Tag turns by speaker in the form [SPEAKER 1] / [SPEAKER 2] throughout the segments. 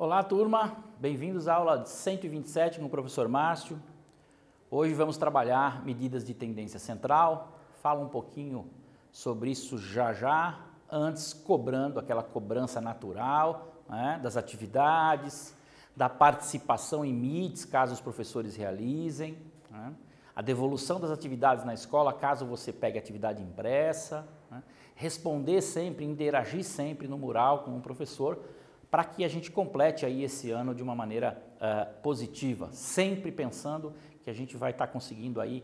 [SPEAKER 1] Olá, turma. Bem-vindos à aula 127 com o professor Márcio. Hoje vamos trabalhar medidas de tendência central. Fala um pouquinho sobre isso já, antes cobrando aquela cobrança natural, né, das atividades, da participação em meets, caso os professores realizem, né, a devolução das atividades na escola, caso você pegue atividade impressa, né, responder sempre, interagir sempre no mural com o professor, para que a gente complete aí esse ano de uma maneira positiva, sempre pensando que a gente vai estar conseguindo aí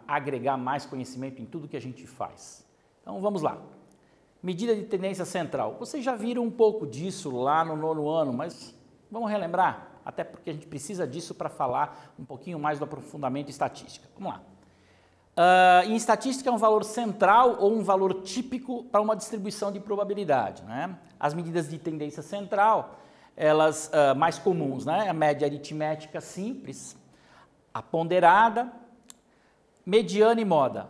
[SPEAKER 1] agregar mais conhecimento em tudo que a gente faz. Então vamos lá. Medida de tendência central. Vocês já viram um pouco disso lá no nono ano, mas vamos relembrar, até porque a gente precisa disso para falar um pouquinho mais do aprofundamento estatístico. Vamos lá. Em estatística é um valor central ou um valor típico para uma distribuição de probabilidade, né? As medidas de tendência central, elas mais comuns, né? A média aritmética simples, a ponderada, mediana e moda.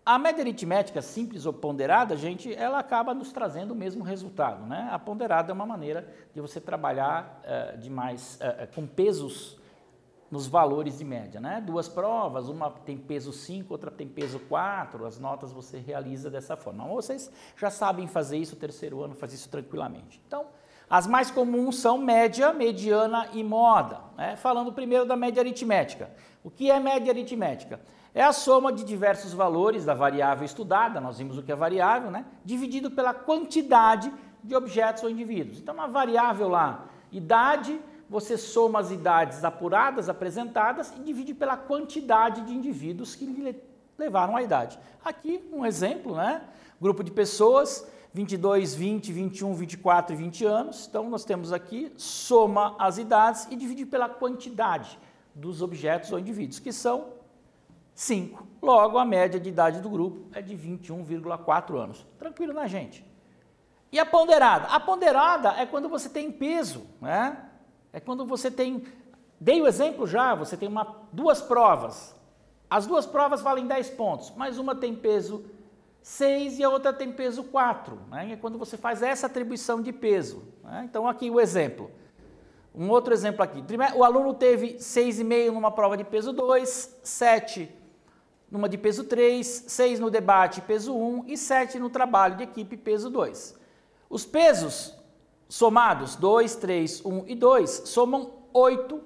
[SPEAKER 1] A média aritmética simples ou ponderada, gente, ela acaba nos trazendo o mesmo resultado, né? A ponderada é uma maneira de você trabalhar com pesos nos valores de média, né? Duas provas, uma tem peso 5, outra tem peso 4, as notas você realiza dessa forma. Vocês já sabem fazer isso, o terceiro ano faz isso tranquilamente. Então, as mais comuns são média, mediana e moda, né? Falando primeiro da média aritmética. O que é média aritmética? É a soma de diversos valores da variável estudada, nós vimos o que é variável, né? Dividido pela quantidade de objetos ou indivíduos. Então, uma variável lá, idade, você soma as idades apuradas, apresentadas e divide pela quantidade de indivíduos que lhe levaram à idade. Aqui um exemplo, né? Grupo de pessoas, 22, 20, 21, 24 e 20 anos. Então nós temos aqui, soma as idades e divide pela quantidade dos objetos ou indivíduos, que são 5. Logo, a média de idade do grupo é de 21,4 anos. Tranquilo, né, gente? E a ponderada? A ponderada é quando você tem peso, né? É quando você tem, dei o exemplo já, você tem duas provas. As duas provas valem 10 pontos, mas uma tem peso 6 e a outra tem peso 4. Né? É quando você faz essa atribuição de peso. Né? Então aqui o exemplo. Um outro exemplo aqui. O aluno teve 6,5 numa prova de peso 2, 7 numa de peso 3, 6 no debate peso 1 e 7 no trabalho de equipe peso 2. Os pesos somados, 2, 3, 1 e 2, somam 8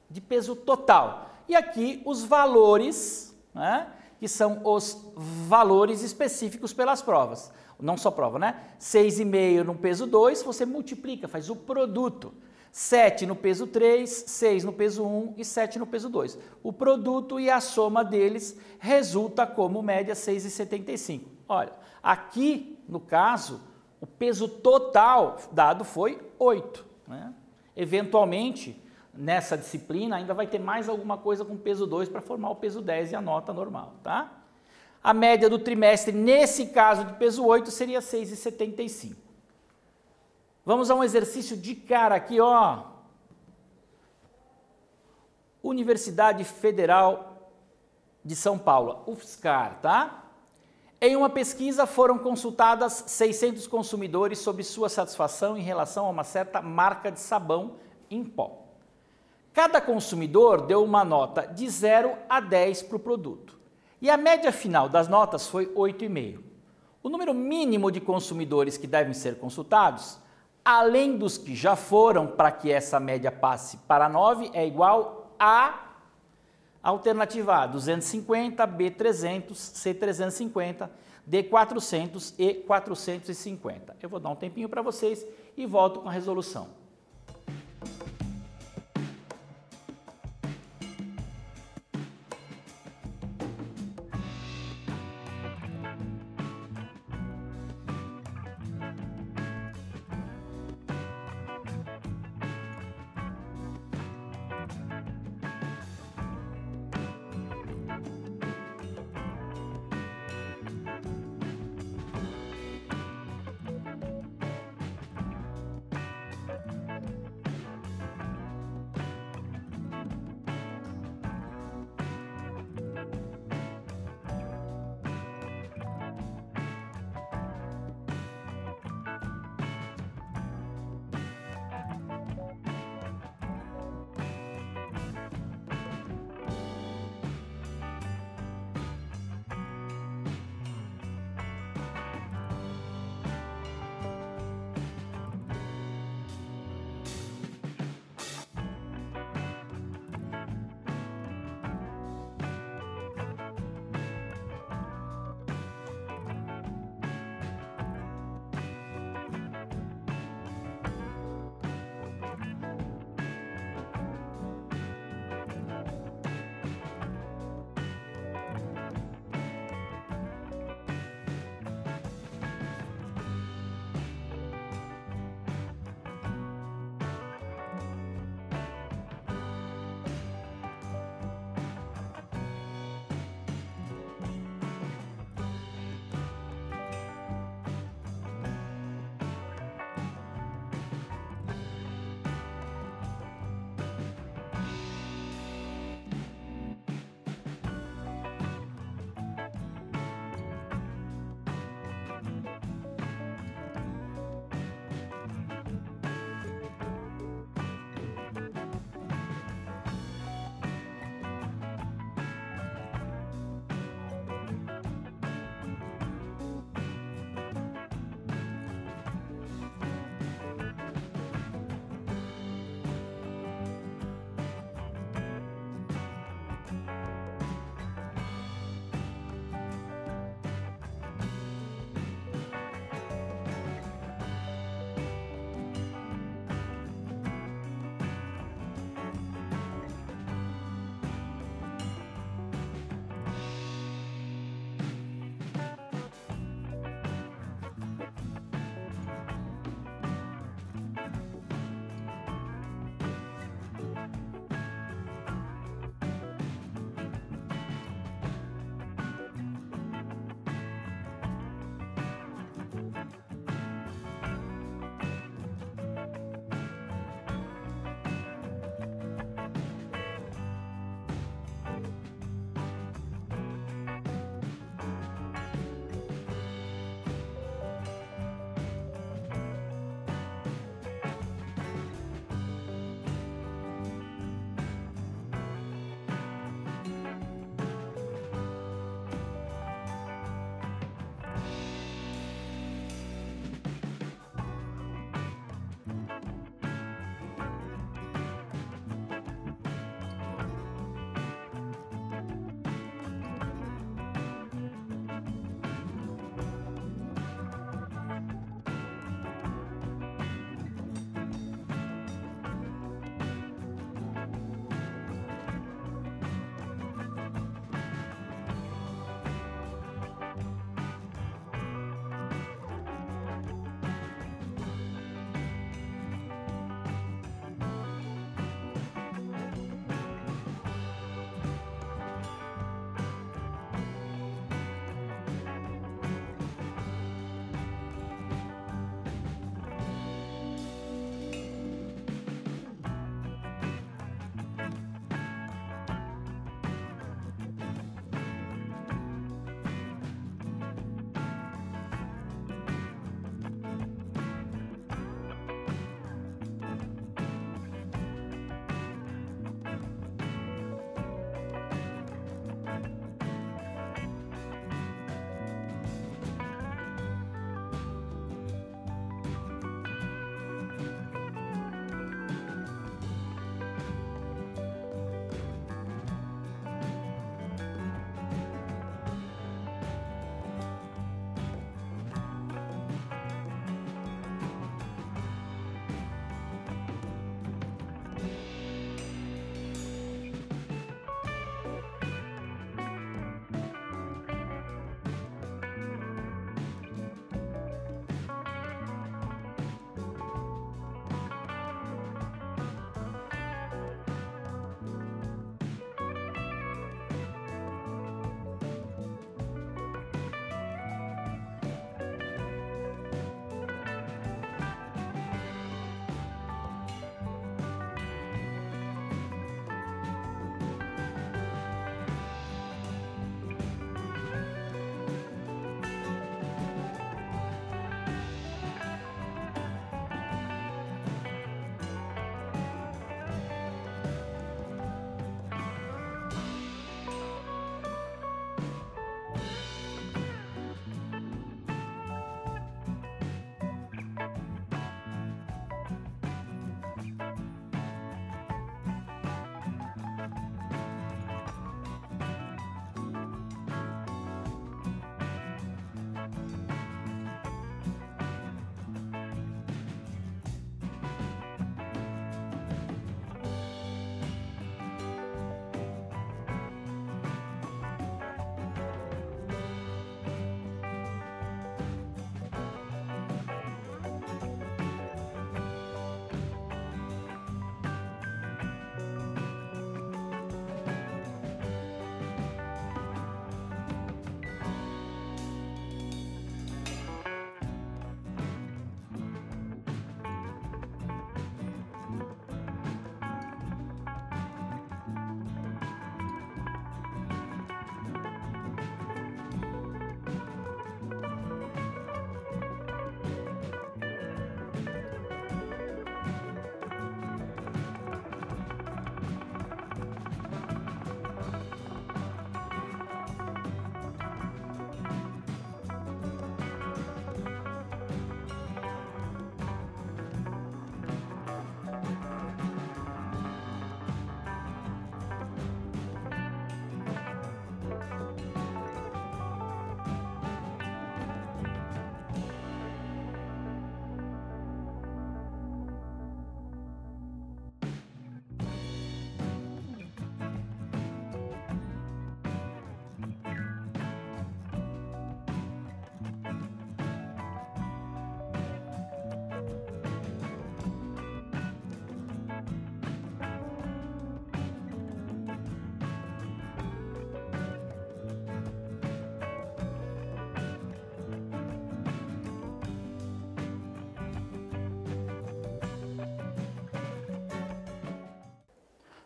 [SPEAKER 1] de peso total. E aqui os valores, né, que são os valores específicos pelas provas. Não só prova, né? 6,5 no peso 2, você multiplica, faz o produto. 7 no peso 3, 6 no peso 1 e 7 no peso 2. O produto e a soma deles resulta como média 6,75. Olha, aqui no caso, o peso total dado foi 8. Né? Eventualmente, nessa disciplina, ainda vai ter mais alguma coisa com peso 2 para formar o peso 10 e a nota normal. Tá? A média do trimestre, nesse caso de peso 8, seria 6,75. Vamos a um exercício de cara aqui, ó. Universidade Federal de São Paulo, UFSCar, tá? Em uma pesquisa foram consultadas 600 consumidores sobre sua satisfação em relação a uma certa marca de sabão em pó. Cada consumidor deu uma nota de 0 a 10 para o produto. E a média final das notas foi 8,5. O número mínimo de consumidores que devem ser consultados, além dos que já foram para que essa média passe para 9, é igual a alternativa A, 250, B, 300, C, 350, D, 400 e 450. Eu vou dar um tempinho para vocês e volto com a resolução.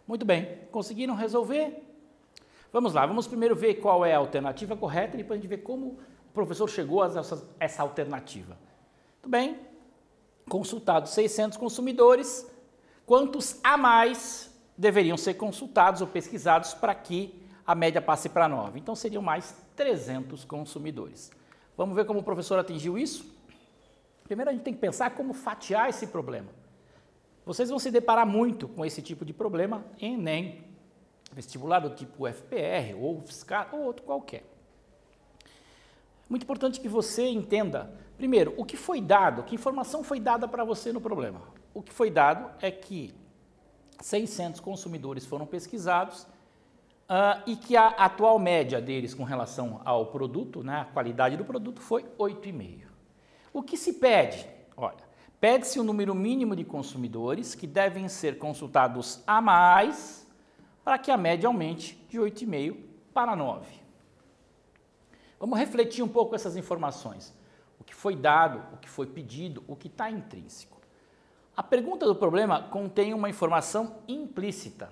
[SPEAKER 1] Muito bem, conseguiram resolver? Vamos lá, vamos primeiro ver qual é a alternativa correta e depois a gente vê como o professor chegou a essa alternativa. Muito bem, consultados 600 consumidores, quantos a mais deveriam ser consultados ou pesquisados para que a média passe para 9? Então seriam mais 300 consumidores. Vamos ver como o professor atingiu isso? Primeiro a gente tem que pensar como fatiar esse problema. Vocês vão se deparar muito com esse tipo de problema em Enem, vestibular do tipo FPR ou FSCar ou outro qualquer. Muito importante que você entenda, primeiro, o que foi dado, que informação foi dada para você no problema. O que foi dado é que 600 consumidores foram pesquisados e que a atual média deles com relação ao produto, né, a qualidade do produto, foi 8,5. O que se pede? Olha, pede-se um número mínimo de consumidores que devem ser consultados a mais para que a média aumente de 8,5 para 9. Vamos refletir um pouco essas informações. O que foi dado, o que foi pedido, o que está intrínseco. A pergunta do problema contém uma informação implícita.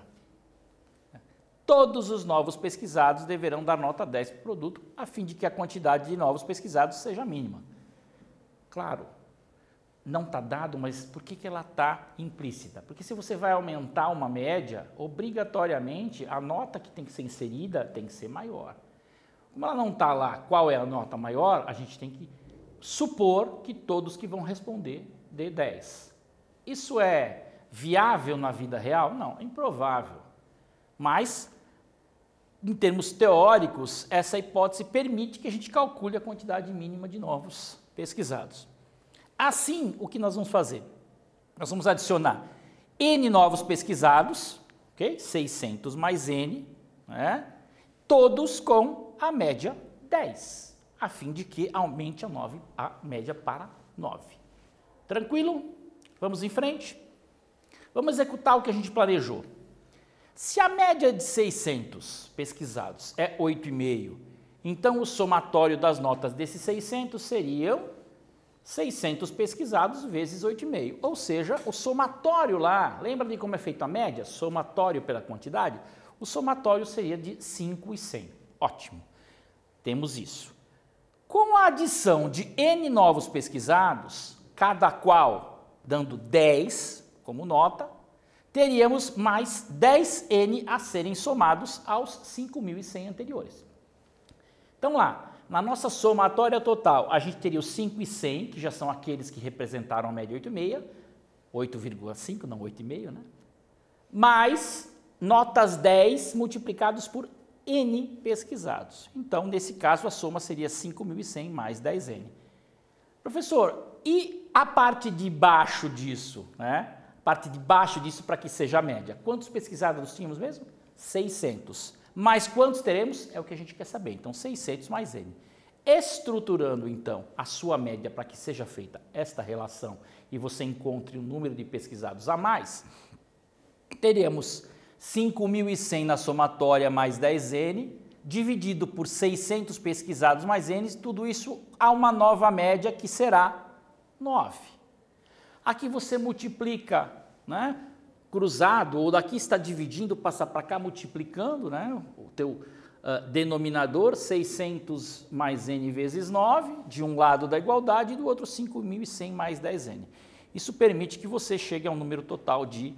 [SPEAKER 1] Todos os novos pesquisados deverão dar nota 10 para o produto, a fim de que a quantidade de novos pesquisados seja mínima. Claro, não está dado, mas por que ela está implícita? Porque se você vai aumentar uma média, obrigatoriamente a nota que tem que ser inserida tem que ser maior. Como ela não está lá qual é a nota maior, a gente tem que supor que todos que vão responder dê 10. Isso é viável na vida real? Não, é improvável. Mas, em termos teóricos, essa hipótese permite que a gente calcule a quantidade mínima de novos pesquisados. Assim, o que nós vamos fazer? Nós vamos adicionar N novos pesquisados, okay? 600 mais N, né? Todos com a média 10, a fim de que aumente a média para 9. Tranquilo? Vamos em frente? Vamos executar o que a gente planejou. Se a média de 600 pesquisados é 8,5, então o somatório das notas desses 600 seriam 600 pesquisados vezes 8,5, ou seja, o somatório lá, lembra de como é feita a média? Somatório pela quantidade? O somatório seria de 5,100. Ótimo, temos isso. Com a adição de N novos pesquisados, cada qual dando 10 como nota, teríamos mais 10N a serem somados aos 5.100 anteriores. Então lá, na nossa somatória total, a gente teria os 5,100, que já são aqueles que representaram a média 8,5, 8,5, não 8,5, né? Mais notas 10 multiplicados por N pesquisados. Então, nesse caso, a soma seria 5.100 mais 10N. Professor, e a parte de baixo disso, né? A parte de baixo disso para que seja a média. Quantos pesquisados nós tínhamos mesmo? 600. Mais quantos teremos? É o que a gente quer saber. Então, 600 mais N. Estruturando, então, a sua média para que seja feita esta relação e você encontre um número de pesquisados a mais, teremos 5.100 na somatória mais 10N, dividido por 600 pesquisados mais N, tudo isso a uma nova média que será 9. Aqui você multiplica, né? Cruzado, ou daqui está dividindo, passa para cá multiplicando, né? O teu denominador, 600 mais N vezes 9, de um lado da igualdade e do outro 5.100 mais 10N. Isso permite que você chegue a um número total de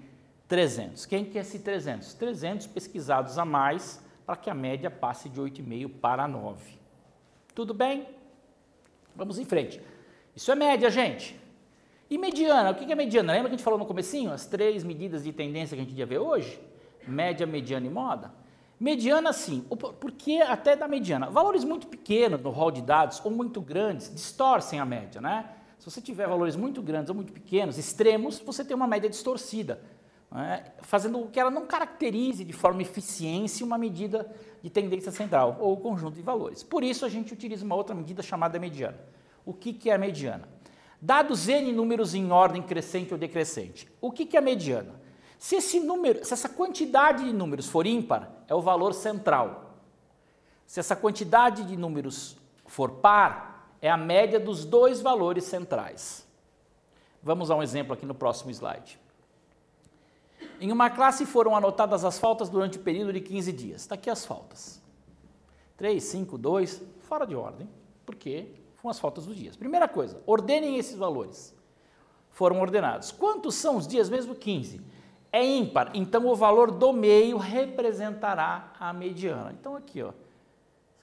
[SPEAKER 1] 300. Quem quer esse 300? 300 pesquisados a mais para que a média passe de 8,5 para 9. Tudo bem? Vamos em frente. Isso é média, gente. E mediana, o que é mediana? Lembra que a gente falou no comecinho? As 3 medidas de tendência que a gente ia ver hoje? Média, mediana e moda? Mediana, sim. Por que até da mediana? Valores muito pequenos no rol de dados ou muito grandes distorcem a média, né? Se você tiver valores muito grandes ou muito pequenos, extremos, você tem uma média distorcida, né? Fazendo com que ela não caracterize de forma eficiente uma medida de tendência central ou conjunto de valores. Por isso, a gente utiliza uma outra medida chamada mediana. O que é a mediana? Dados N números em ordem crescente ou decrescente. O que é a mediana? Se essa quantidade de números for ímpar, é o valor central. Se essa quantidade de números for par, é a média dos dois valores centrais. Vamos a um exemplo aqui no próximo slide. Em uma classe foram anotadas as faltas durante o período de 15 dias. Está aqui as faltas. 3, 5, 2, fora de ordem, porque foram as faltas dos dias. Primeira coisa, ordenem esses valores. Foram ordenados. Quantos são os dias mesmo? 15. É ímpar, então o valor do meio representará a mediana. Então aqui, ó,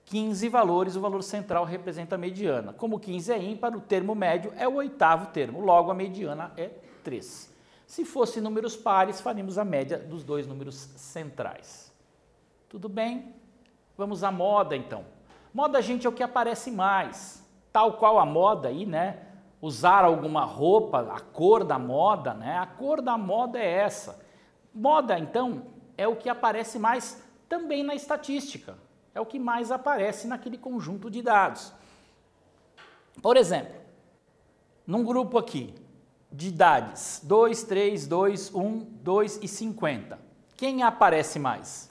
[SPEAKER 1] 15 valores, o valor central representa a mediana. Como 15 é ímpar, o termo médio é o oitavo termo, logo a mediana é 3. Se fosse números pares, faríamos a média dos dois números centrais. Tudo bem? Vamos à moda, então. Moda, gente, é o que aparece mais. Tal qual a moda aí, né? Usar alguma roupa, a cor da moda, né? A cor da moda é essa. Moda, então, é o que aparece mais também na estatística. É o que mais aparece naquele conjunto de dados. Por exemplo, num grupo aqui de idades 2, 3, 2, 1, 2 e 50. Quem aparece mais?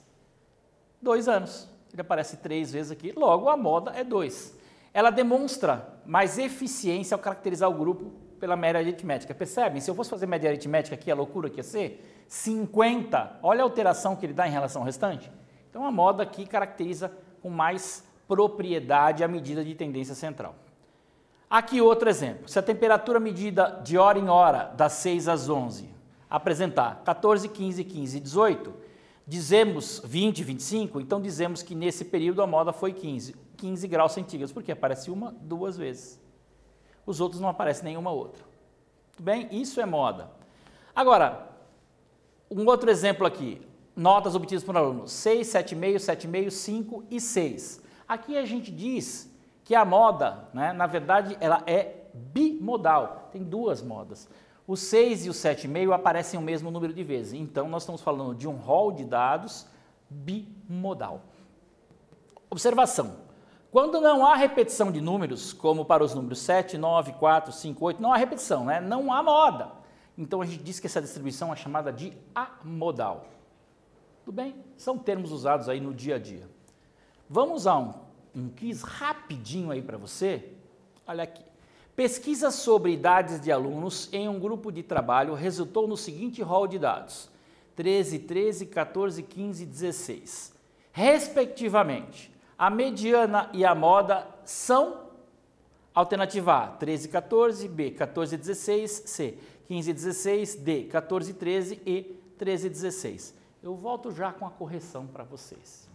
[SPEAKER 1] 2 anos. Ele aparece 3 vezes aqui, logo a moda é 2. Ela demonstra mais eficiência ao caracterizar o grupo pela média aritmética. Percebem? Se eu fosse fazer média aritmética aqui, a loucura que ia ser 50. Olha a alteração que ele dá em relação ao restante. Então a moda aqui caracteriza com mais propriedade a medida de tendência central. Aqui outro exemplo. Se a temperatura medida de hora em hora, das 6 às 11, apresentar 14, 15, 15 e 18, dizemos 20, 25, então dizemos que nesse período a moda foi 15 graus centígrados, porque aparece uma, 2 vezes. Os outros não aparecem nenhuma outra. Tudo bem? Isso é moda. Agora, um outro exemplo aqui. Notas obtidas por alunos, 6, 7,5, 7,5, 5 e 6. Aqui a gente diz que a moda, né, na verdade, ela é bimodal, tem 2 modas. O 6 e o 7,5 aparecem o mesmo número de vezes, então nós estamos falando de um rol de dados bimodal. Observação, quando não há repetição de números, como para os números 7, 9, 4, 5, 8, não há repetição, né? Não há moda. Então a gente diz que essa distribuição é chamada de amodal. Tudo bem? São termos usados aí no dia a dia. Vamos a um quiz rapidinho aí para você. Olha aqui. Pesquisa sobre idades de alunos em um grupo de trabalho resultou no seguinte rol de dados: 13, 13, 14, 15 e 16. Respectivamente, a mediana e a moda são alternativa A, 13, 14, B, 14, 16, C, 15, 16, D, 14, 13 e 13, 16. Eu volto já com a correção para vocês.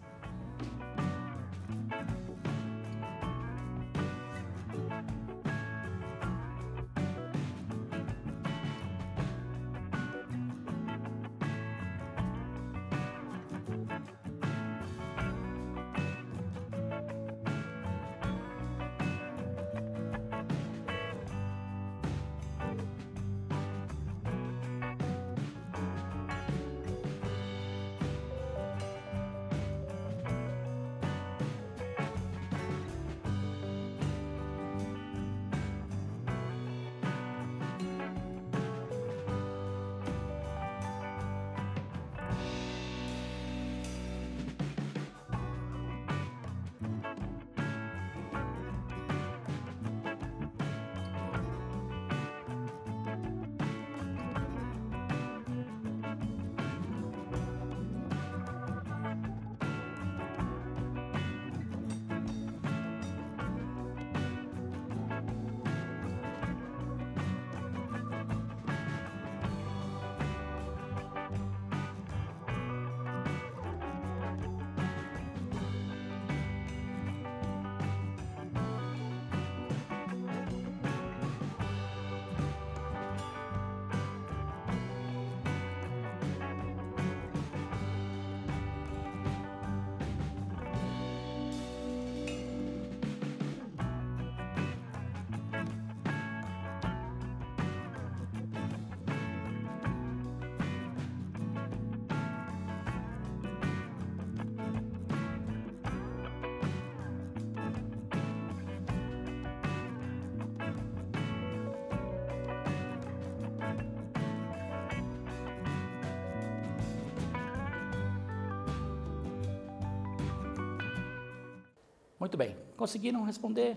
[SPEAKER 1] Muito bem, conseguiram responder?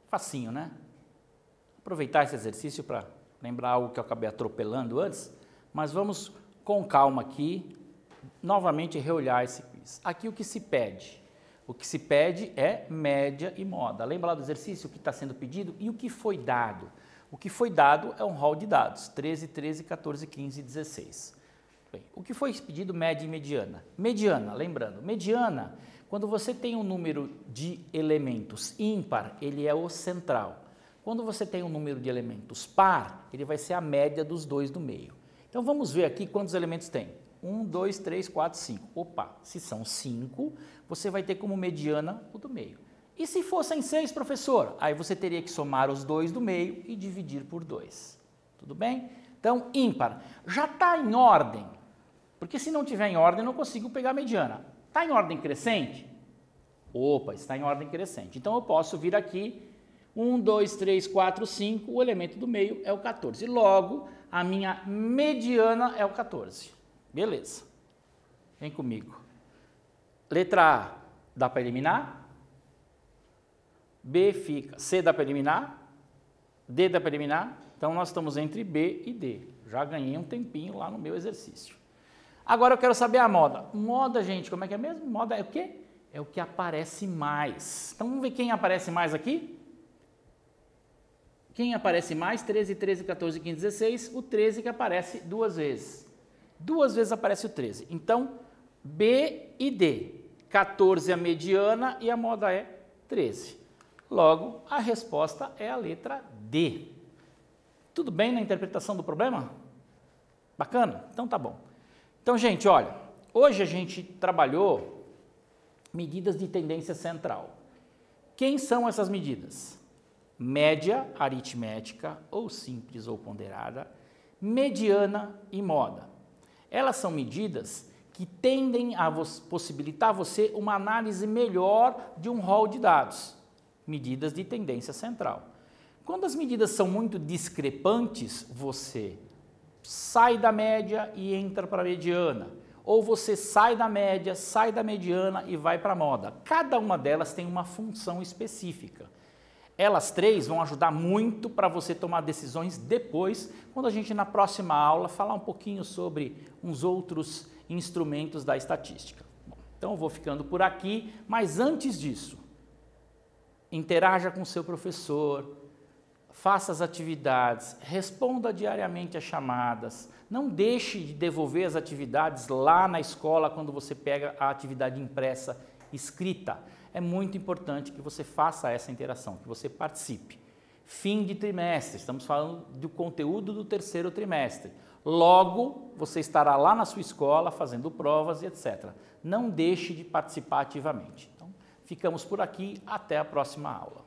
[SPEAKER 1] Facinho, né? Aproveitar esse exercício para lembrar algo que eu acabei atropelando antes, mas vamos com calma aqui, novamente reolhar esse quiz. Aqui o que se pede? O que se pede é média e moda. Lembra lá do exercício o que está sendo pedido e o que foi dado? O que foi dado é um rol de dados, 13, 13, 14, 15 e 16. Bem, o que foi pedido? Média e mediana. Mediana, lembrando, mediana, quando você tem um número de elementos ímpar, ele é o central. Quando você tem um número de elementos par, ele vai ser a média dos dois do meio. Então vamos ver aqui quantos elementos tem. 1, 2, 3, 4, 5. Opa, se são 5, você vai ter como mediana o do meio. E se fossem 6, professor? Aí você teria que somar os dois do meio e dividir por 2. Tudo bem? Então, ímpar. Já está em ordem, porque se não tiver em ordem, eu não consigo pegar a mediana. Está em ordem crescente? Opa, está em ordem crescente. Então eu posso vir aqui, 1, 2, 3, 4, 5, o elemento do meio é o 14. Logo, a minha mediana é o 14. Beleza. Vem comigo. Letra A, dá para eliminar? B fica. C dá para eliminar? D dá para eliminar? Então nós estamos entre B e D. Já ganhei um tempinho lá no meu exercício. Agora eu quero saber a moda. Moda, gente, como é que é mesmo? Moda é o quê? É o que aparece mais. Então vamos ver quem aparece mais aqui? Quem aparece mais? 13, 13, 14, 15, 16. O 13 que aparece duas vezes. Duas vezes aparece o 13. Então, B e D. 14 é a mediana e a moda é 13. Logo, a resposta é a letra D. Tudo bem na interpretação do problema? Bacana? Então tá bom. Então, gente, olha, hoje a gente trabalhou medidas de tendência central. Quem são essas medidas? Média aritmética, ou simples ou ponderada, mediana e moda. Elas são medidas que tendem a possibilitar a você uma análise melhor de um rol de dados. Medidas de tendência central. Quando as medidas são muito discrepantes, você sai da média e entra para a mediana. Ou você sai da média, sai da mediana e vai para a moda. Cada uma delas tem uma função específica. Elas três vão ajudar muito para você tomar decisões depois, quando a gente na próxima aula falar um pouquinho sobre uns outros instrumentos da estatística. Bom, então eu vou ficando por aqui, mas antes disso, interaja com o seu professor, faça as atividades, responda diariamente as chamadas, não deixe de devolver as atividades lá na escola quando você pega a atividade impressa, escrita. É muito importante que você faça essa interação, que você participe. Fim de trimestre, estamos falando do conteúdo do terceiro trimestre. Logo, você estará lá na sua escola fazendo provas e etc. Não deixe de participar ativamente. Então, ficamos por aqui, até a próxima aula.